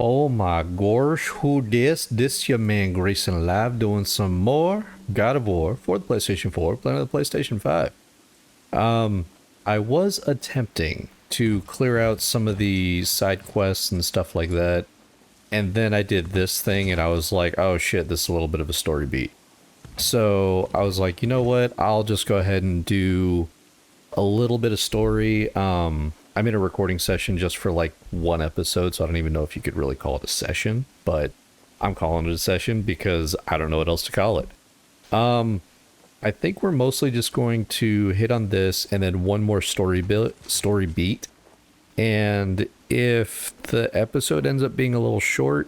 Oh my gosh, who this? This your man Grayson Live doing some more God of War for the PlayStation 4, playing on the PlayStation 5. I was attempting to clear out some of the side quests and stuff like that, and then I did this thing and I was like, oh shit, this is a little bit of a story beat. So I was like, you know what? I'll just go ahead and do a little bit of story. I'm in a recording session just for like one episode, so I don't even know if you could really call it a session, but I'm calling it a session because I don't know what else to call it. I think we're mostly just going to hit on this and then one more story beat. And if the episode ends up being a little short,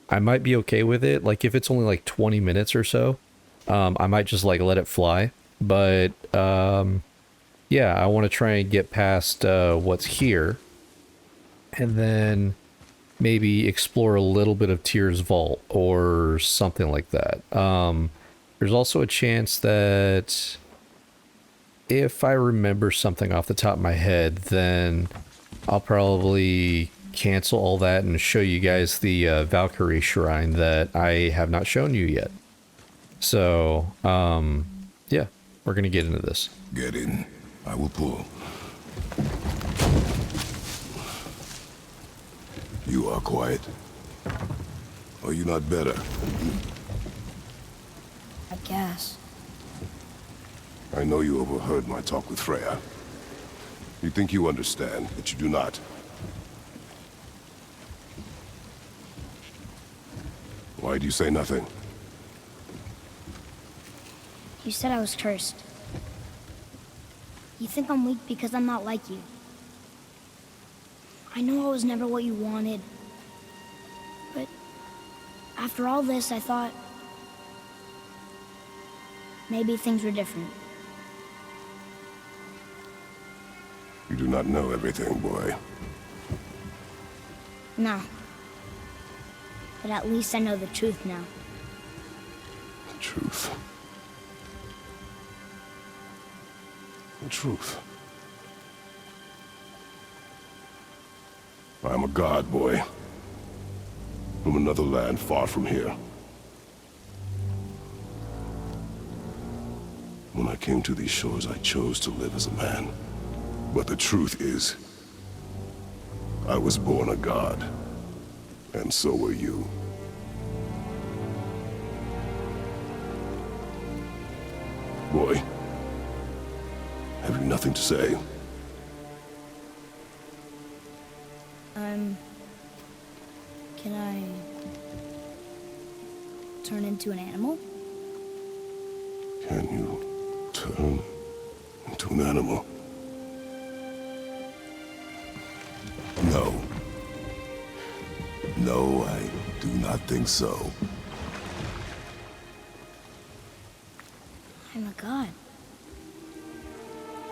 I might be okay with it. Like if it's only like 20 minutes or so, I might just like let it fly. But yeah, I want to try and get past what's here, and then maybe explore a little bit of Tyr's Vault or something like that. There's also a chance that if I remember something off the top of my head, then I'll probably cancel all that and show you guys the Valkyrie Shrine that I have not shown you yet. So, yeah, we're going to get into this. Get in. I will pull. You are quiet. Are you not better? I guess. I know you overheard my talk with Freya. You think you understand, but you do not. Why do you say nothing? You said I was cursed. You think I'm weak because I'm not like you. I know I was never what you wanted. But after all this, I thought maybe things were different. You do not know everything, boy. No. But at least I know the truth now. The truth. The truth. I am a god, boy. From another land far from here. When I came to these shores, I chose to live as a man. But the truth is, I was born a god. And so were you. Boy, have you nothing to say? Can I turn into an animal? Can you turn into an animal? No. No, I do not think so. I'm a god.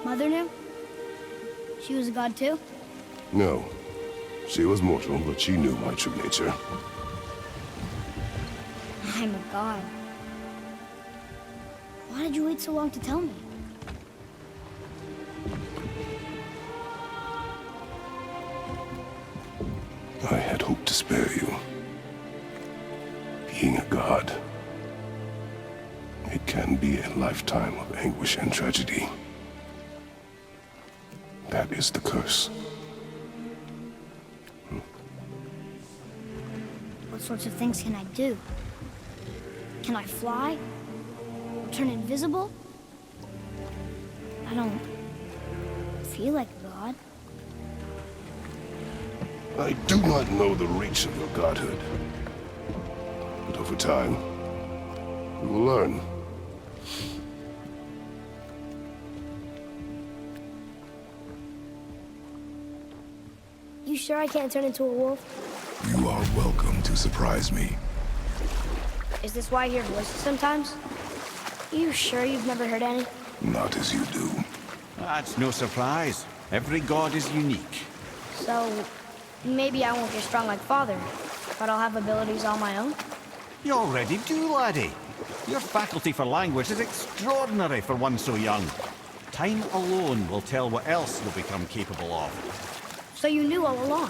Mother knew? She was a god too? No. She was mortal, but she knew my true nature. I'm a god. Why did you wait so long to tell me? I had hoped to spare you. Being a god, it can be a lifetime of anguish and tragedy. That is the curse. What sorts of things can I do? Can I fly? Or turn invisible? I don't feel like a god. I do not know the reach of your godhood. But over time, we will learn. You sure I can't turn into a wolf? You are welcome to surprise me. Is this why I hear voices sometimes? You sure you've never heard any? Not as you do. That's no surprise. Every god is unique. So, maybe I won't get strong like Father, but I'll have abilities all my own? You already do, laddie. Your faculty for language is extraordinary for one so young. Time alone will tell what else you'll become capable of. So you knew all along?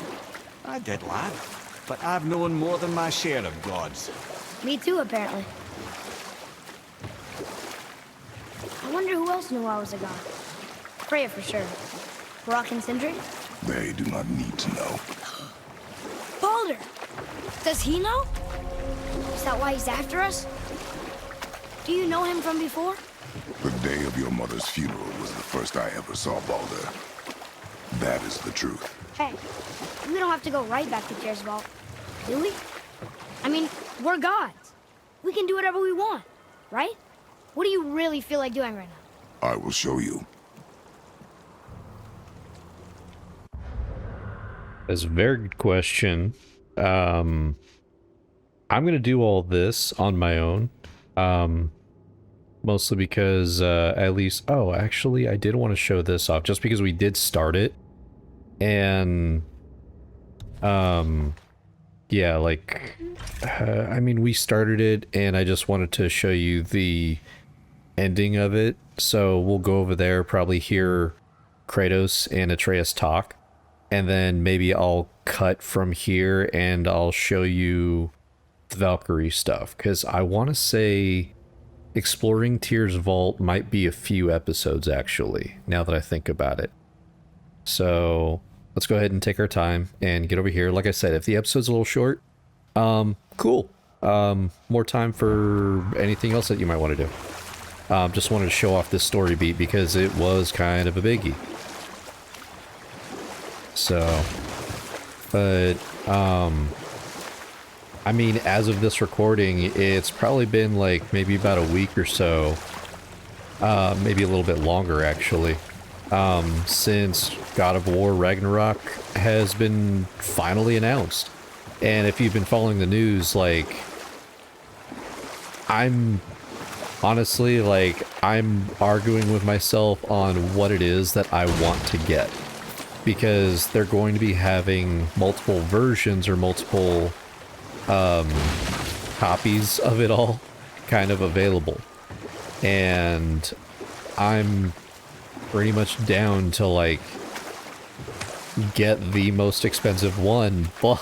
I did, lad. but I've known more than my share of gods. Me too, apparently. I wonder who else knew I was a god. Freya for sure. Brock and Sindri? They do not need to know. Baldur! Does he know? Is that why he's after us? Do you know him from before? The day of your mother's funeral was the first I ever saw Baldur. That is the truth. Hey, we don't have to go right back to Tyr's vault, do we? I mean, we're gods. We can do whatever we want, right? What do you really feel like doing right now? I will show you. That's a very good question. I'm gonna do all this on my own. Mostly because at least, oh, actually I did want to show this off just because we did start it. And yeah, like I mean, we started it and I just wanted to show you the ending of it. So we'll go over there, probably hear Kratos and Atreus talk, and then maybe I'll cut from here and I'll show you the Valkyrie stuff, because I want to say exploring Tyr's vault might be a few episodes actually, now that I think about it. So let's go ahead and take our time and get over here. Like I said, if the episode's a little short, cool. More time for anything else that you might want to do. Just wanted to show off this story beat because it was kind of a biggie. So, but, I mean, as of this recording, it's probably been like maybe about a week or so, maybe a little bit longer actually, since God of War Ragnarok has been finally announced. And if you've been following the news, like, I'm honestly, like, I'm arguing with myself on what it is that I want to get, because they're going to be having multiple versions or multiple copies of it all kind of available, and I'm pretty much down to like get the most expensive one, but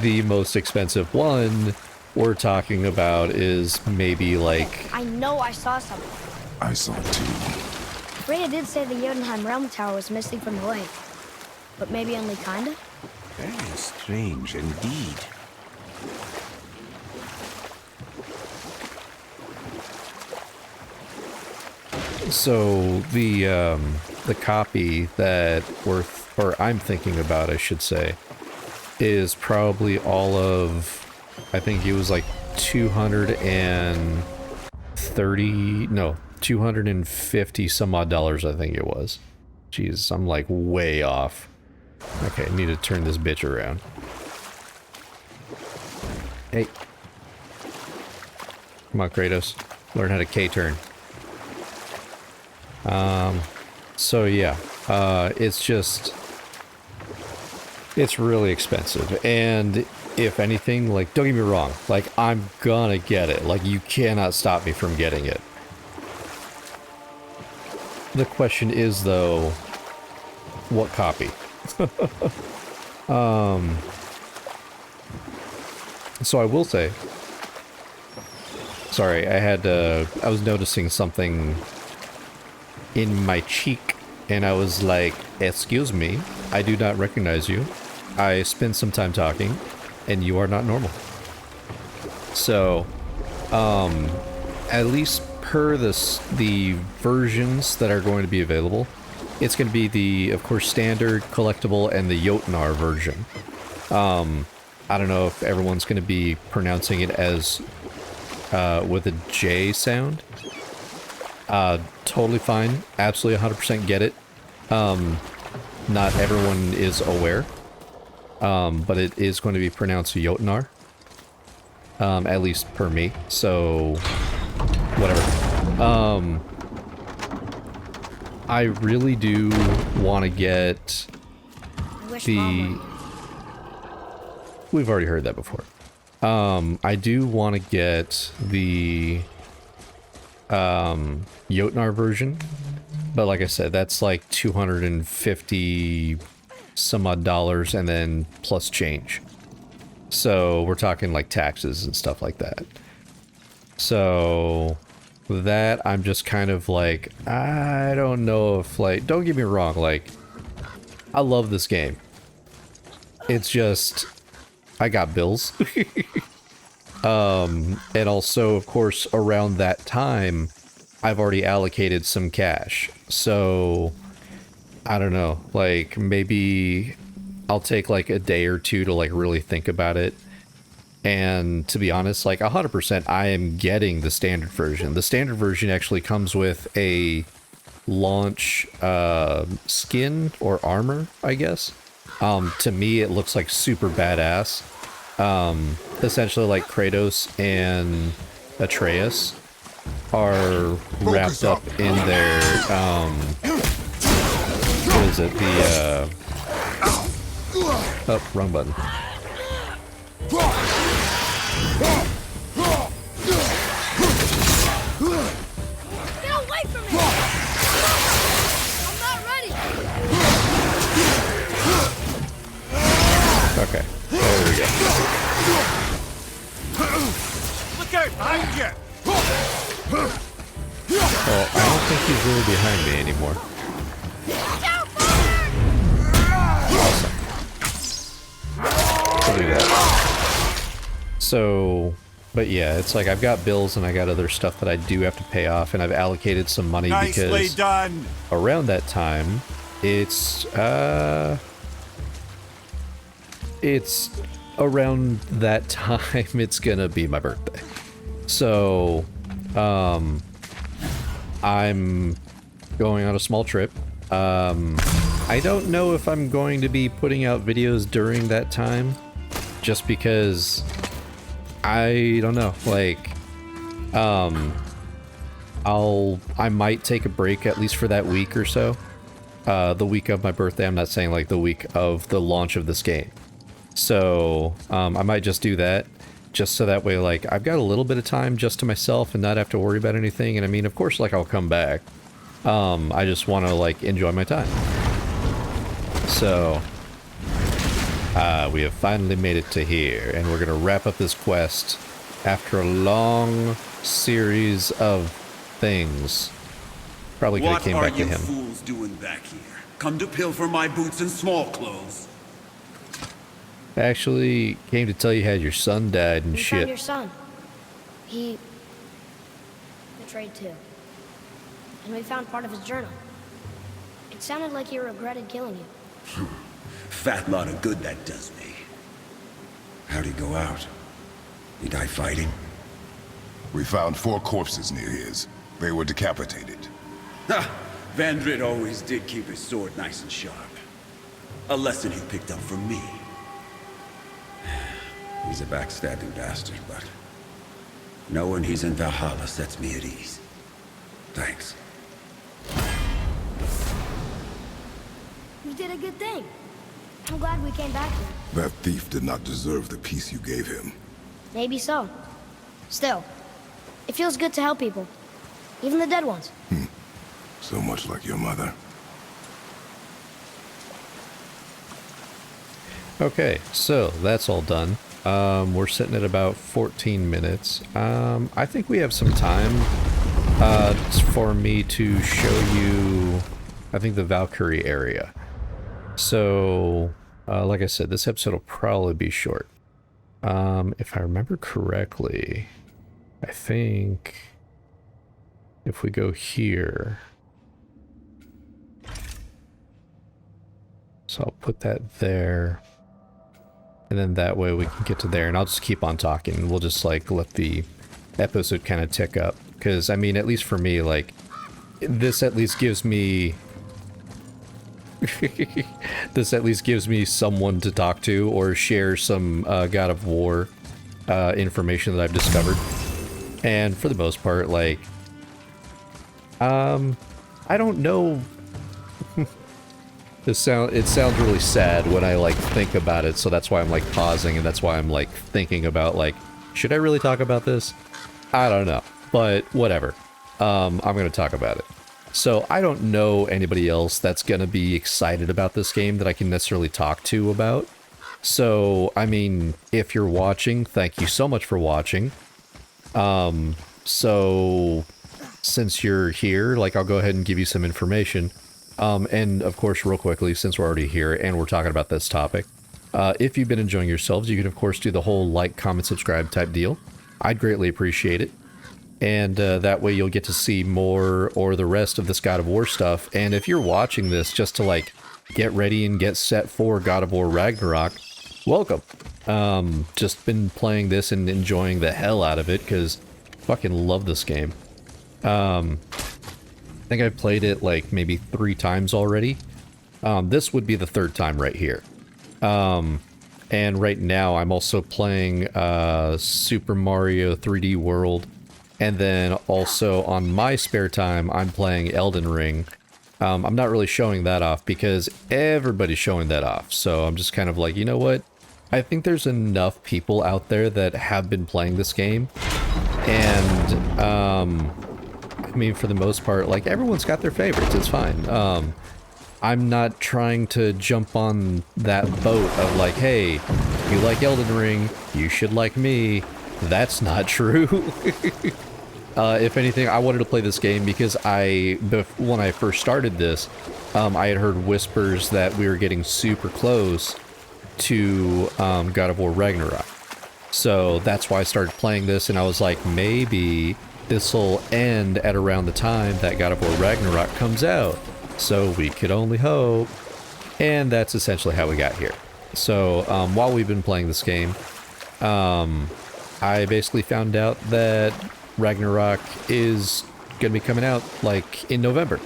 the most expensive one we're talking about is maybe like, I know I saw something. I saw it too. Freya did say the Jotunheim Realm Tower was missing from the lake, but maybe only kinda? Very strange indeed. so the copy that I'm thinking about, I should say, is probably all of, I think it was like 250 some odd dollars, I think it was. Jeez, I'm like way off. Okay, I need to turn this bitch around. Hey. Come on, Kratos. Learn how to K-turn. So yeah, it's really expensive. And if anything, like, don't get me wrong, like, I'm gonna get it. Like, you cannot stop me from getting it. The question is, though, what copy? So I will say, sorry, I was noticing something in my cheek, and I was like, excuse me, I do not recognize you. I spent some time talking, and you are not normal. So, at least per the versions that are going to be available, it's going to be the, of course, standard, collectible, and the Jotnar version. I don't know if everyone's going to be pronouncing it as with a J sound. Totally fine. Absolutely 100% get it. Not everyone is aware. But it is going to be pronounced Jotnar. At least per me. So, whatever. I really do want to get the... We've already heard that before. I do want to get the Jotnar version, but like I said, that's like 250 some odd dollars and then plus change. So we're talking like taxes and stuff like that. So that I'm just kind of like, I don't know if like, don't get me wrong, like I love this game. It's just, I got bills. And also, of course, around that time, I've already allocated some cash. So, I don't know, like, maybe I'll take, like, a day or two to, like, really think about it. And to be honest, like, 100%, I am getting the standard version. The standard version actually comes with a launch skin or armor, I guess. To me, it looks like super badass. Essentially, like Kratos and Atreus are wrapped up in their, what is it, the, oh, wrong button. Get away from me! I'm not ready! Okay, there we go. Look out behind you! Well, I don't think he's really behind me anymore. Awesome. I'll do that. So, but yeah, it's like I've got bills and I got other stuff that I do have to pay off, and I've allocated some money Nicely because done. around that time, it's around that time it's gonna be my birthday. So, I'm going on a small trip. I don't know if I'm going to be putting out videos during that time, just because I don't know, like, I might take a break at least for that week or so. The week of my birthday, I'm not saying like the week of the launch of this game. So, I might just do that, just so that way, like, I've got a little bit of time just to myself and not have to worry about anything. And I mean, of course, like, I'll come back. I just want to, like, enjoy my time. So, we have finally made it to here, and we're going to wrap up this quest after a long series of things. Probably could have came back to him. What are you fools doing back here? Come to pilfer my boots and small clothes. Actually, came to tell you how your son died and We found your shit. son. He betrayed too. And we found part of his journal. It sounded like he regretted killing you. Fat lot of good that does me. How'd he go out? He die fighting? We found 4 corpses near his. They were decapitated. Ha! Vandrid always did keep his sword nice and sharp. A lesson he picked up from me. He's a backstabbing bastard, but knowing he's in Valhalla sets me at ease. Thanks. We did a good thing. I'm glad we came back here. That thief did not deserve the peace you gave him. Maybe so. Still, it feels good to help people. Even the dead ones. So much like your mother. Okay, so that's all done. We're sitting at about 14 minutes. I think we have some time for me to show you, I think, the Valkyrie area. So, like I said, this episode will probably be short. If I remember correctly, I think if we go here, so I'll put that there. And then that way we can get to there, and I'll just keep on talking. We'll just, like, let the episode kind of tick up. Because, I mean, at least for me, like, this at least gives me... this at least gives me someone to talk to or share some God of War information that I've discovered. And for the most part, like... I don't know... it sounds really sad when I, like, think about it, so that's why I'm, like, pausing, and that's why I'm, like, thinking about, like, should I really talk about this? I don't know, but whatever. I'm gonna talk about it. So I don't know anybody else that's going to be excited about this game that I can necessarily talk to about. So, I mean, if you're watching, thank you so much for watching. So since you're here, like, I'll go ahead and give you some information. And of course, real quickly, since we're already here and we're talking about this topic, if you've been enjoying yourselves, you can of course do the whole like, comment, subscribe type deal. I'd greatly appreciate it. And that way you'll get to see more or the rest of this God of War stuff. And if you're watching this just to like get ready and get set for God of War Ragnarok, welcome. Just been playing this and enjoying the hell out of it because fucking love this game. I think I've played it like maybe 3 times already. This would be the 3rd time right here. And right now I'm also playing Super Mario 3D World. And then also on my spare time, I'm playing Elden Ring. I'm not really showing that off because everybody's showing that off. So I'm just kind of like, you know what? I think there's enough people out there that have been playing this game. And, I mean, for the most part, like, everyone's got their favorites. It's fine. I'm not trying to jump on that boat of like, hey, you like Elden Ring, you should like me. That's not true. If anything, I wanted to play this game because when I first started this, I had heard whispers that we were getting super close to God of War Ragnarok. So that's why I started playing this, and I was like, maybe this will end at around the time that God of War Ragnarok comes out. So we could only hope. And that's essentially how we got here. So while we've been playing this game, I basically found out that Ragnarok is going to be coming out like in November,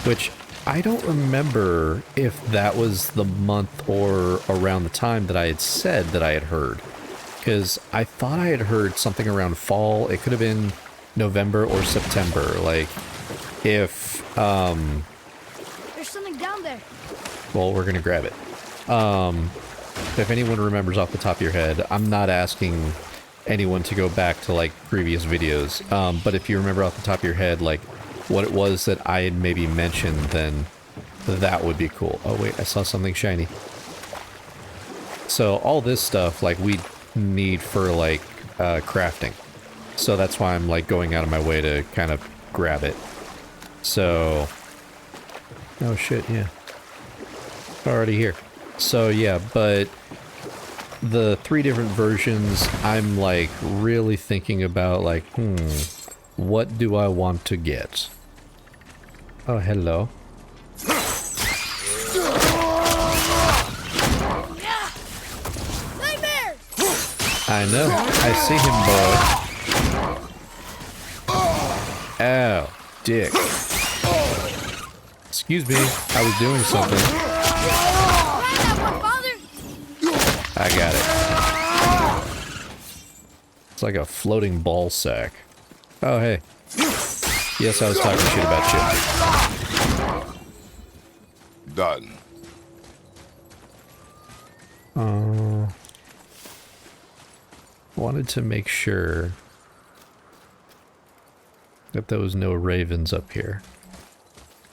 which I don't remember if that was the month or around the time that I had said that I had heard, because I thought I had heard something around fall. It could have been November or September. Like if There's something down there. well, we're gonna grab it. If anyone remembers off the top of your head, I'm not asking anyone to go back to like previous videos, but if you remember off the top of your head like what it was that I had maybe mentioned, then that would be cool. Oh wait, I saw something shiny. So all this stuff like we need for like crafting, so that's why I'm like going out of my way to kind of grab it. So oh shit, yeah, already here. So yeah, but the 3 different versions, I'm like really thinking about like, what do I want to get? Oh, hello. Nightmare! I know. I see him, boy. Ow, dick. Excuse me, I was doing something. Grab that one, Father! I got it. It's like a floating ball sack. Oh, hey. Yes, I was talking shit about shit. Done. Wanted to make sure that there was no ravens up here.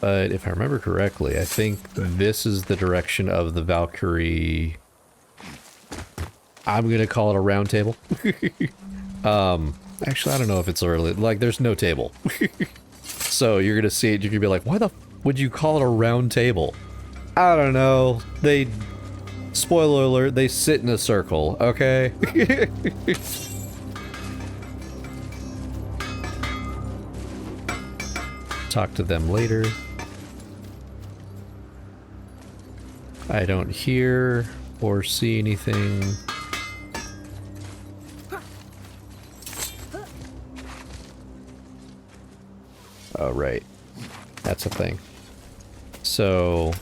But if I remember correctly, I think this is the direction of the Valkyrie. I'm gonna call it a round table. Actually, I don't know if it's early. Like, there's no table. So you're gonna see it, you're gonna be like, why the f would you call it a round table? I don't know. They, spoiler alert, they sit in a circle, okay? Talk to them later. I don't hear or see anything. Oh, right. That's a thing. So,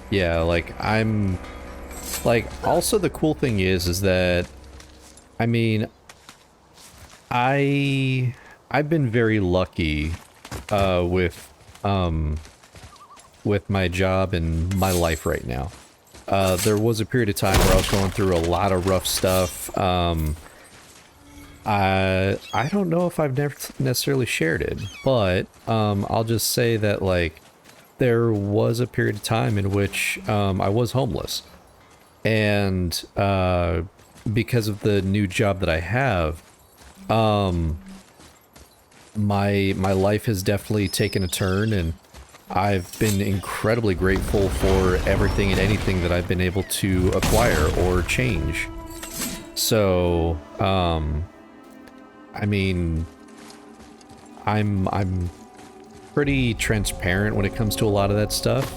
yeah, like, I'm... Like, also the cool thing is that... I mean... I've been very lucky, with my job and my life right now. There was a period of time where I was going through a lot of rough stuff, I don't know if I've never necessarily shared it, but I'll just say that like there was a period of time in which I was homeless, and because of the new job that I have, my life has definitely taken a turn, and I've been incredibly grateful for everything and anything that I've been able to acquire or change. So, I mean, I'm pretty transparent when it comes to a lot of that stuff.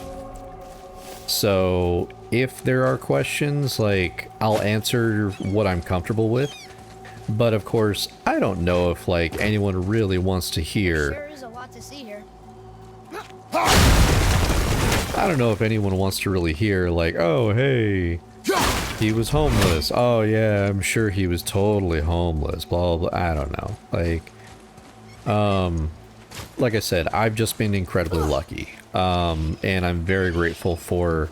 So, if there are questions, like, I'll answer what I'm comfortable with. But of course, I don't know if like anyone really wants to hear. Sure is a lot to see here. I don't know if anyone wants to really hear like, oh hey, he was homeless. Oh yeah, I'm sure he was totally homeless. Blah blah. I don't know. Like I said, I've just been incredibly lucky, and I'm very grateful for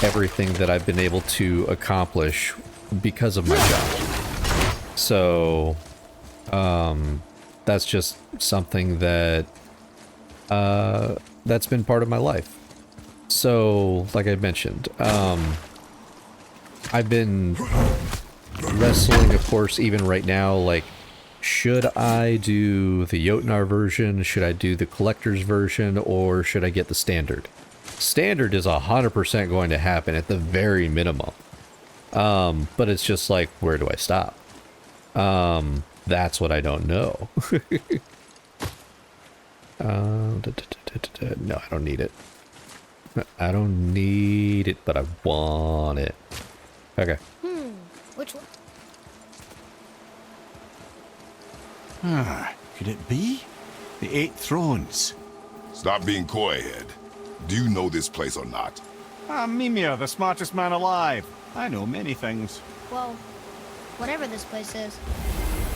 everything that I've been able to accomplish because of my job. So, that's just something that, that's been part of my life. So, like I mentioned, I've been wrestling, of course, even right now, like, should I do the Jotnar version, should I do the collector's version, or should I get the standard? Standard is 100% going to happen at the very minimum. But it's just like, where do I stop? That's what I don't know. No, I don't need it. I don't need it, but I want it. Okay. Which one? Could it be? The 8 Thrones. Stop being coy-head. Do you know this place or not? Mimir, the smartest man alive. I know many things. Well, whatever this place is,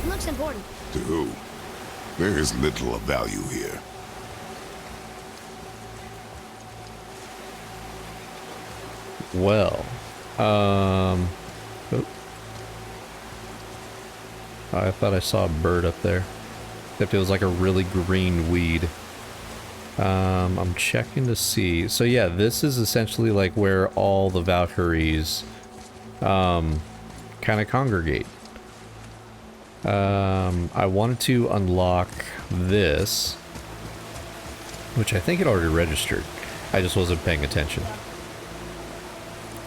it looks important. To who? There is little of value here. Well, oh. I thought I saw a bird up there. Except it was like a really green weed. I'm checking to see. So yeah, this is essentially like where all the Valkyries kind of congregate. I wanted to unlock this, which I think it already registered. I just wasn't paying attention.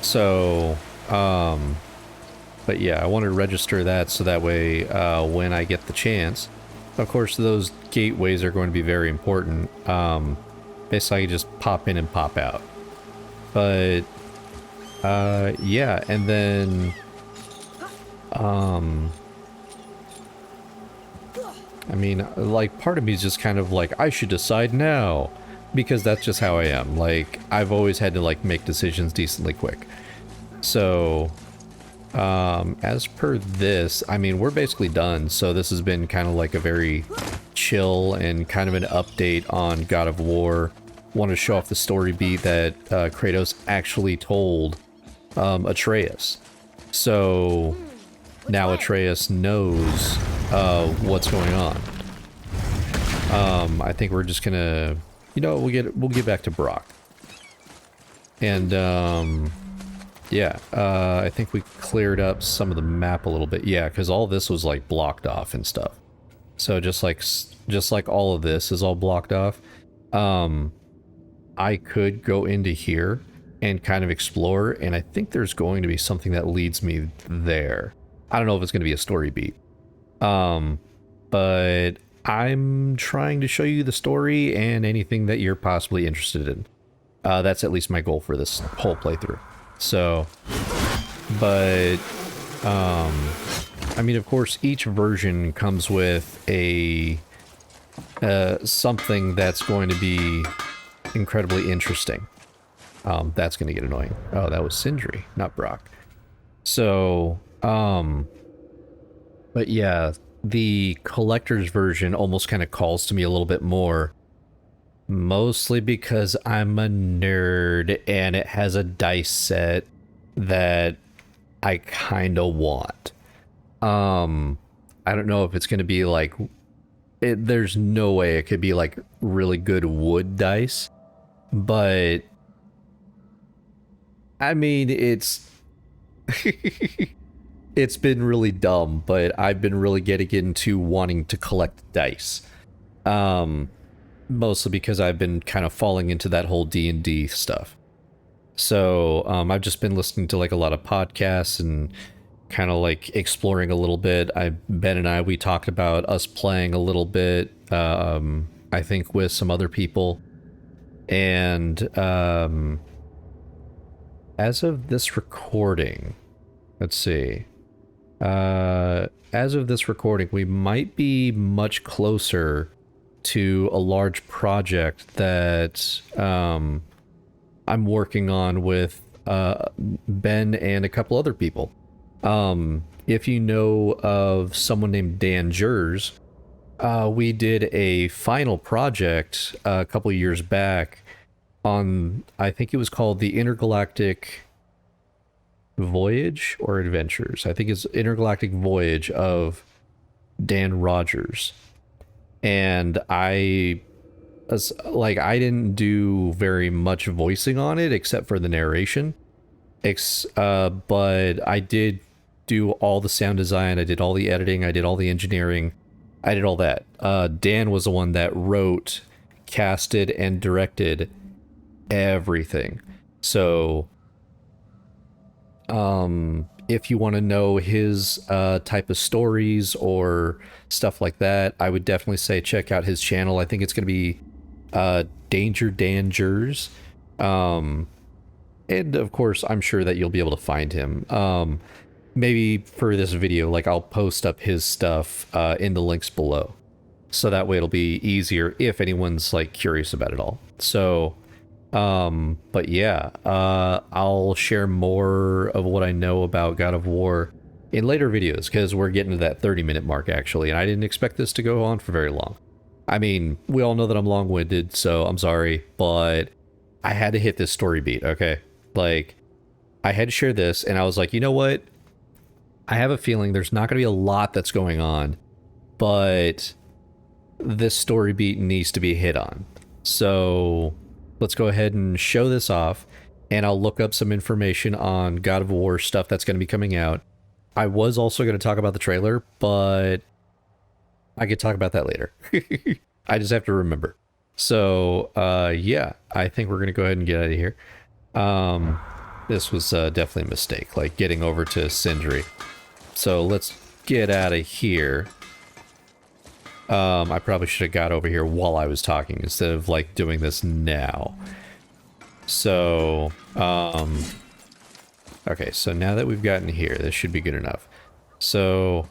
So, but yeah, I wanted to register that so that way when I get the chance, of course those gateways are going to be very important. Basically I just pop in and pop out. But yeah, and then I mean, like, part of me is just kind of like, I should decide now, because that's just how I am. Like, I've always had to like make decisions decently quick. So as per this, I mean, we're basically done. So this has been kind of like a very chill and kind of an update on God of War. Want to show off the story beat that Kratos actually told Atreus. So now Atreus knows what's going on. I think we're just gonna, you know, we'll get back to Brock. And yeah, I think we cleared up some of the map a little bit. Yeah, because all this was like blocked off and stuff. So just like all of this is all blocked off. I could go into here and kind of explore, and I think there's going to be something that leads me there. I don't know if it's going to be a story beat. But I'm trying to show you the story and anything that you're possibly interested in. That's at least my goal for this whole playthrough. So, but, I mean, of course, each version comes with a, something that's going to be incredibly interesting. That's going to get annoying. Oh, that was Sindri, not Brock. So, but yeah, the collector's version almost kind of calls to me a little bit more. Mostly because I'm a nerd and it has a dice set that I kind of want. I don't know if it's going to be like there's no way it could be like really good wood dice, but I mean, it's been really dumb, but I've been really getting into wanting to collect dice. Mostly because I've been kind of falling into that whole D&D stuff. So I've just been listening to like a lot of podcasts and kind of like exploring a little bit. Ben and I, we talked about us playing a little bit, I think with some other people. And as of this recording, let's see. As of this recording, we might be much closer to a large project that I'm working on with Ben and a couple other people. If you know of someone named Dan Jers, we did a final project a couple years back on, I think it was called the Intergalactic Voyage or Adventures. I think it's Intergalactic Voyage of Dan Rogers. And I didn't do very much voicing on it except for the narration. But I did do all the sound design, I did all the editing, I did all the engineering, I did all that. Dan was the one that wrote, casted, and directed everything. So, if you want to know his type of stories or stuff like that, I would definitely say check out his channel. I think it's going to be Danger Dangers. And of course, I'm sure that you'll be able to find him. Maybe for this video, like I'll post up his stuff in the links below. So that way it'll be easier if anyone's like curious about it all. So, but yeah, I'll share more of what I know about God of War in later videos, because we're getting to that 30-minute mark actually, and I didn't expect this to go on for very long. I mean, we all know that I'm long-winded, so I'm sorry, but I had to hit this story beat, okay? Like, I had to share this, and I was like, you know what? I have a feeling there's not going to be a lot that's going on, but this story beat needs to be hit on. So let's go ahead and show this off, and I'll look up some information on God of War stuff that's going to be coming out. I was also going to talk about the trailer, but I could talk about that later. I just have to remember. So, yeah, I think we're going to go ahead and get out of here. This was definitely a mistake, like getting over to Sindri. So let's get out of here. I probably should have got over here while I was talking instead of like doing this now. So, okay, so now that we've gotten here, this should be good enough. So,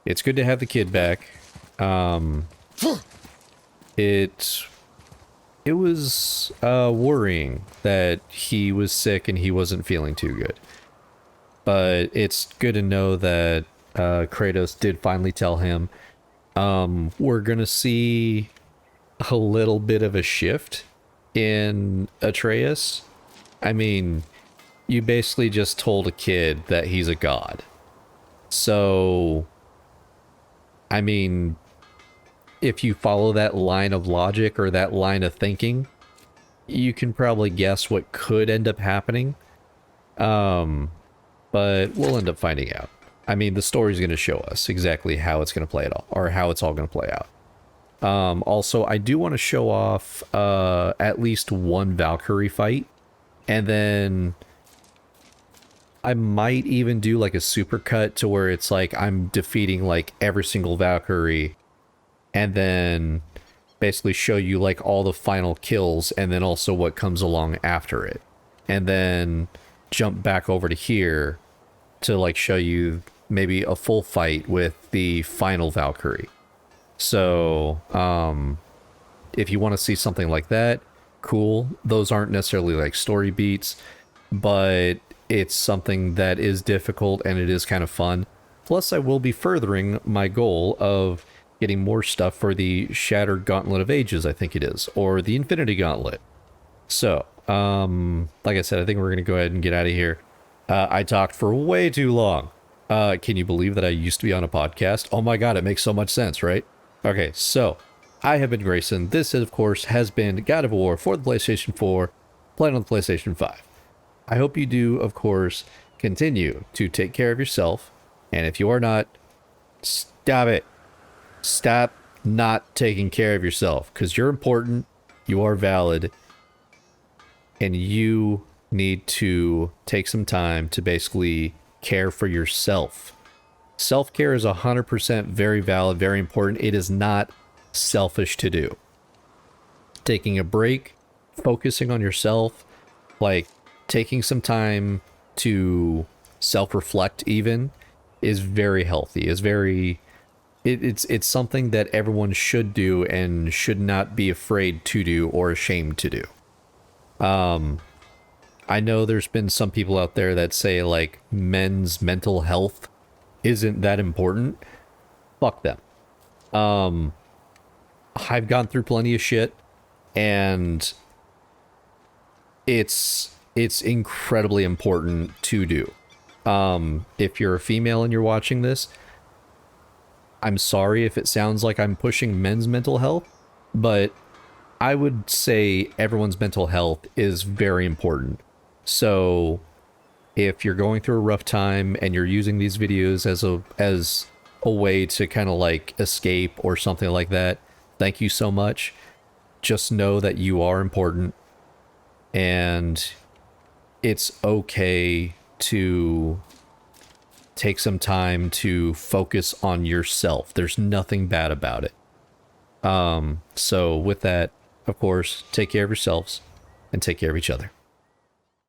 it's good to have the kid back. It was worrying that he was sick and he wasn't feeling too good. But it's good to know that Kratos did finally tell him. We're gonna see a little bit of a shift in Atreus. I mean, you basically just told a kid that he's a god. So, I mean, if you follow that line of logic or that line of thinking, you can probably guess what could end up happening. But we'll end up finding out. I mean, the story's going to show us exactly how it's going to play it all, or how it's all going to play out. Also, I do want to show off at least one Valkyrie fight, and then I might even do like a supercut to where it's like I'm defeating like every single Valkyrie, and then basically show you like all the final kills, and then also what comes along after it, and then jump back over to here to like show you maybe a full fight with the final Valkyrie. So, if you want to see something like that, cool. Those aren't necessarily like story beats, but it's something that is difficult and it is kind of fun. Plus, I will be furthering my goal of getting more stuff for the Shattered Gauntlet of Ages, I think it is, or the Infinity Gauntlet. So, like I said, I think we're going to go ahead and get out of here. I talked for way too long. Can you believe that I used to be on a podcast? Oh my god, it makes so much sense, right? Okay, so I have been Grayson. This, of course, has been God of War for the PlayStation 4, playing on the PlayStation 5. I hope you do, of course, continue to take care of yourself. And if you are not, stop it. Stop not taking care of yourself, because you're important, you are valid, and you need to take some time to basically care for yourself. Self-care is 100% very valid, very important. It is not selfish to do. Taking a break, focusing on yourself, like taking some time to self-reflect even, is very healthy, is very... It's something that everyone should do and should not be afraid to do or ashamed to do. I know there's been some people out there that say, like, men's mental health isn't that important. Fuck them. I've gone through plenty of shit, and it's incredibly important to do. If you're a female and you're watching this, I'm sorry if it sounds like I'm pushing men's mental health, but I would say everyone's mental health is very important. So if you're going through a rough time and you're using these videos as a way to kind of like escape or something like that, thank you so much. Just know that you are important, and it's okay to take some time to focus on yourself. There's nothing bad about it. So with that, of course, take care of yourselves and take care of each other.